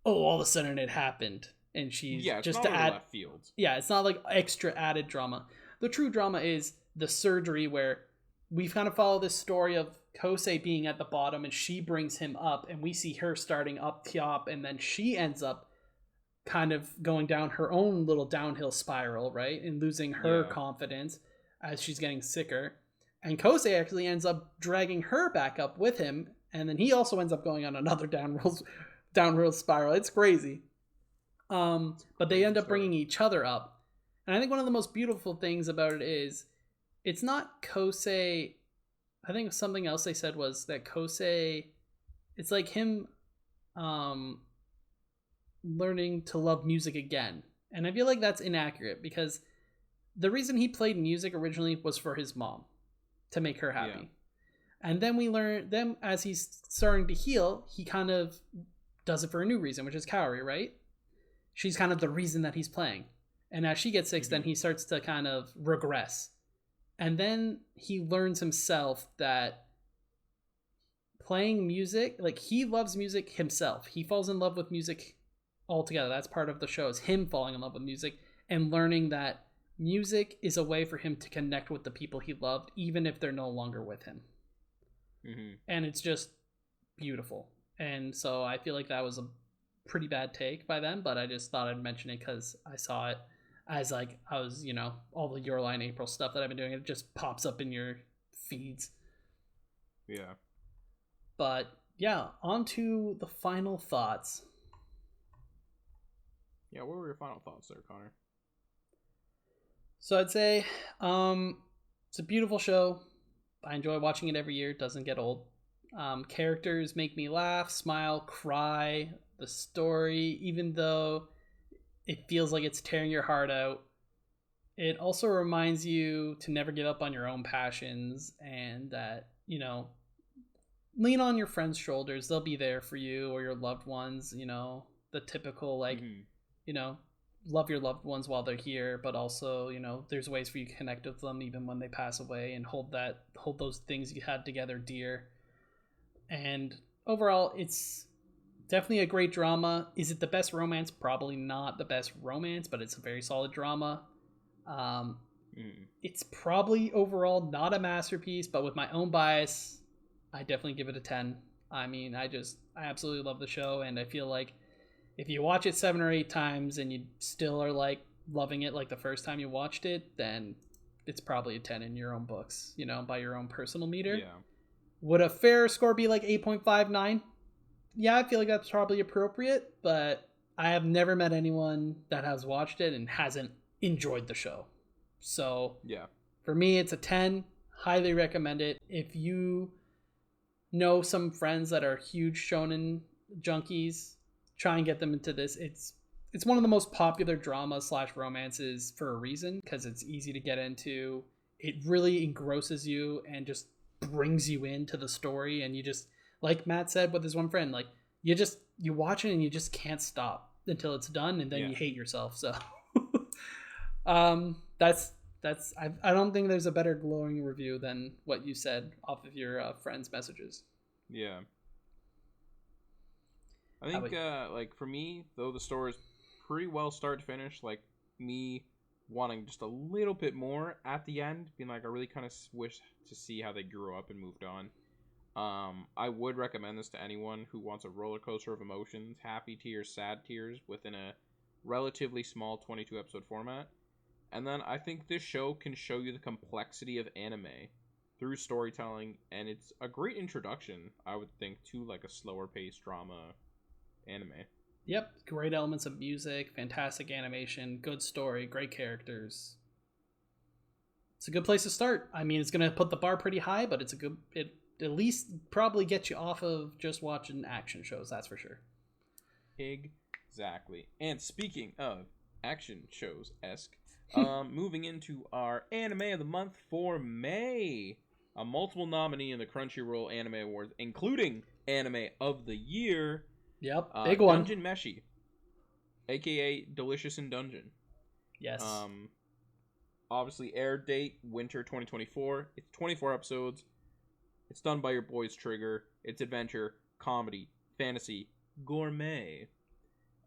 all of a sudden it happened and she's just to add left field. Yeah, it's not like extra added drama. The true drama is the surgery, where we've kind of followed this story of Kosei being at the bottom and she brings him up, and we see her starting up top, and then she ends up kind of going down her own little downhill spiral, right? And losing her confidence as she's getting sicker. And Kosei actually ends up dragging her back up with him, and then he also ends up going on another downhill spiral. It's crazy. But they end up bringing each other up. And I think one of the most beautiful things about it is it's not Kosei. I think something else they said was that Kosei, it's like him learning to love music again. And I feel like that's inaccurate, because the reason he played music originally was for his mom, to make her happy. Yeah. And then we learn them as he's starting to heal, he kind of does it for a new reason, which is Kaori, right? She's kind of the reason that he's playing. And as she gets sick, then he starts to kind of regress. And then he learns himself that playing music, like he loves music himself. He falls in love with music altogether. That's part of the show, is him falling in love with music and learning that music is a way for him to connect with the people he loved, even if they're no longer with him. And it's just beautiful. And so I feel like that was a pretty bad take by them, but I just thought I'd mention it because I saw it as like I was, all the Your Line April stuff that I've been doing, it just pops up in your feeds. Yeah. But yeah, on to the final thoughts. Yeah, what were your final thoughts there, Connor? So I'd say it's a beautiful show. I enjoy watching it every year. It doesn't get old. Characters make me laugh, smile, cry. The story, even though it feels like it's tearing your heart out, it also reminds you to never give up on your own passions, and that, lean on your friends' shoulders. They'll be there for you, or your loved ones, the typical, like, love your loved ones while they're here, but also, there's ways for you to connect with them even when they pass away, and hold those things you had together dear. And overall, it's definitely a great drama. Is it the best romance? Probably not the best romance, but it's a very solid drama. It's probably overall not a masterpiece, but with my own bias, I definitely give it a 10. I mean, I absolutely love the show, and I feel like if you watch it 7 or 8 times and you still are like loving it like the first time you watched it, then it's probably a 10 in your own books, by your own personal meter. Yeah. Would a fair score be like 8.59? Yeah, I feel like that's probably appropriate, but I have never met anyone that has watched it and hasn't enjoyed the show. So yeah, for me, it's a 10. Highly recommend it. If you know some friends that are huge shonen junkies, try and get them into this. It's one of the most popular dramas / romances for a reason, because it's easy to get into. It really engrosses you and just brings you into the story, and you just, like Matt said with his one friend, like you watch it and you just can't stop until it's done, and then you hate yourself. So that's I don't think there's a better glowing review than what you said off of your friends' messages. Yeah. I think, like, for me, though the story is pretty well start to finish, like, me wanting just a little bit more at the end, being like, I really kind of wish to see how they grew up and moved on. I would recommend this to anyone who wants a roller coaster of emotions, happy tears, sad tears, within a relatively small 22-episode format. And then I think this show can show you the complexity of anime through storytelling, and it's a great introduction, I would think, to, like, a slower-paced drama anime. Yep, great elements of music, fantastic animation, good story, great characters. It's a good place to start. I mean, it's going to put the bar pretty high, but it at least probably gets you off of just watching action shows, that's for sure. Exactly. And speaking of action shows-esque, moving into our anime of the month for May. A multiple nominee in the Crunchyroll Anime Awards, including Anime of the Year. Yep, big one. Dungeon Meshi, aka Delicious in Dungeon. Yes. Obviously, air date winter 2024. It's 24 episodes. It's done by your boys Trigger. It's adventure, comedy, fantasy, gourmet.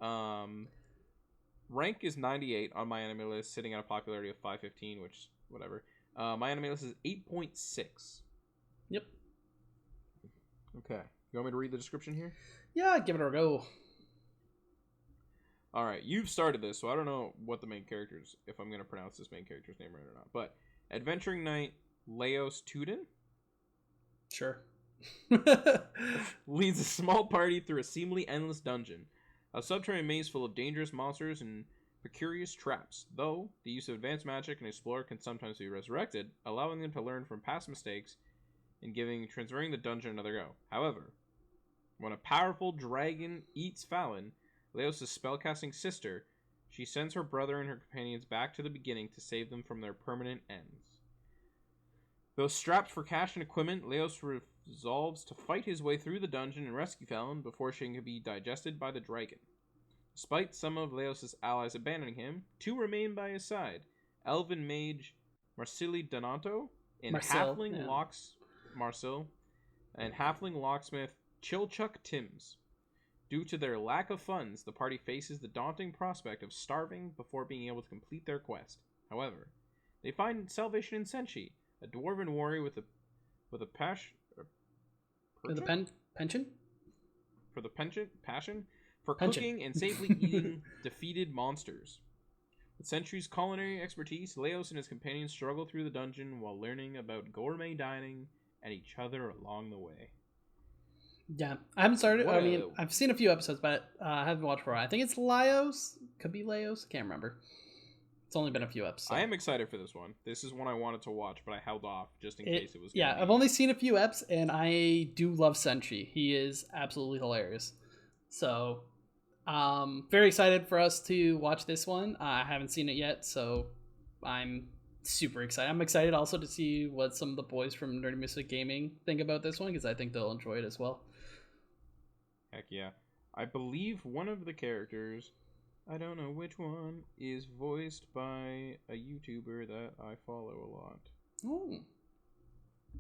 Rank is 98 on my anime list, sitting at a popularity of 515, which whatever. My anime list is 8.6. Yep. Okay. You want me to read the description here? Yeah, give it a go. Alright, you've started this, so I don't know what the main character's, if I'm going to pronounce this main character's name right or not. But, Adventuring Knight Leos Tudin? Sure. Leads a small party through a seemingly endless dungeon. A subterranean maze full of dangerous monsters and precarious traps. Though, the use of advanced magic and explorer can sometimes be resurrected, allowing them to learn from past mistakes and transferring the dungeon another go. However, when a powerful dragon eats Fallon, Leos' spellcasting sister, she sends her brother and her companions back to the beginning to save them from their permanent ends. Though strapped for cash and equipment, Leos resolves to fight his way through the dungeon and rescue Fallon before she can be digested by the dragon. Despite some of Leos' allies abandoning him, 2 remain by his side. Elven mage Marcili Donato and halfling locksmith Chilchuck Timms. Due to their lack of funds, the party faces the daunting prospect of starving before being able to complete their quest. However, they find salvation in Senshi, a dwarven warrior with a passion for cooking and safely eating defeated monsters. With Sentry's culinary expertise, Leos and his companions struggle through the dungeon while learning about gourmet dining and each other along the way. Yeah, I haven't started. I've seen a few episodes, but I haven't watched for a while. I think it's Laos. Could be Laos. Can't remember. It's only been a few episodes. I am excited for this one. This is one I wanted to watch, but I held off just in case it was. Yeah, I've only seen a few eps, and I do love Senshi. He is absolutely hilarious. So Very excited for us to watch this one. I haven't seen it yet, so I'm super excited. I'm excited also to see what some of the boys from Nerdy Misfit Gaming think about this one, because I think they'll enjoy it as well. Heck yeah. I believe one of the characters, I don't know which one, is voiced by a YouTuber that I follow a lot. Oh.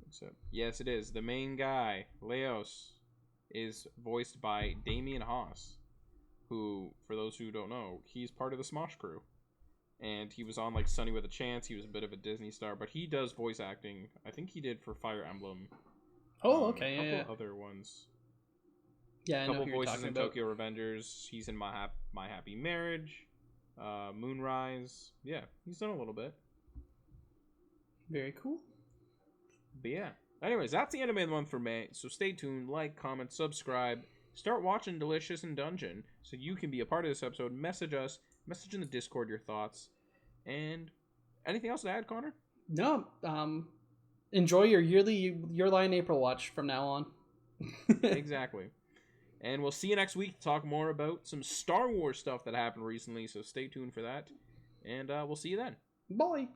Except, yes, it is. The main guy, Leos, is voiced by Damian Haas, who, for those who don't know, he's part of the Smosh crew. And he was on, like, Sunny with a Chance. He was a bit of a Disney star, but he does voice acting. I think he did for Fire Emblem. Oh, okay, a couple yeah. other ones. Yeah, I know couple who you're voices talking in about. Tokyo Revengers. He's in My Happy Marriage, Moonrise. Yeah, he's done a little bit. Very cool. But yeah. Anyways, that's the anime of the month for May. So stay tuned, like, comment, subscribe. Start watching Delicious and Dungeon so you can be a part of this episode. Message us. Message in the Discord your thoughts. And anything else to add, Connor? No, enjoy your yearly Your Line April watch from now on. Exactly. And we'll see you next week to talk more about some Star Wars stuff that happened recently, so stay tuned for that. And we'll see you then. Bye.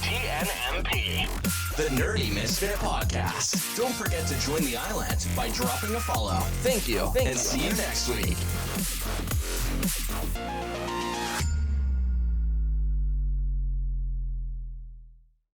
TNMP, the Nerdy Misfit Podcast. Don't forget to join the island by dropping a follow. Thank you, and see you next week.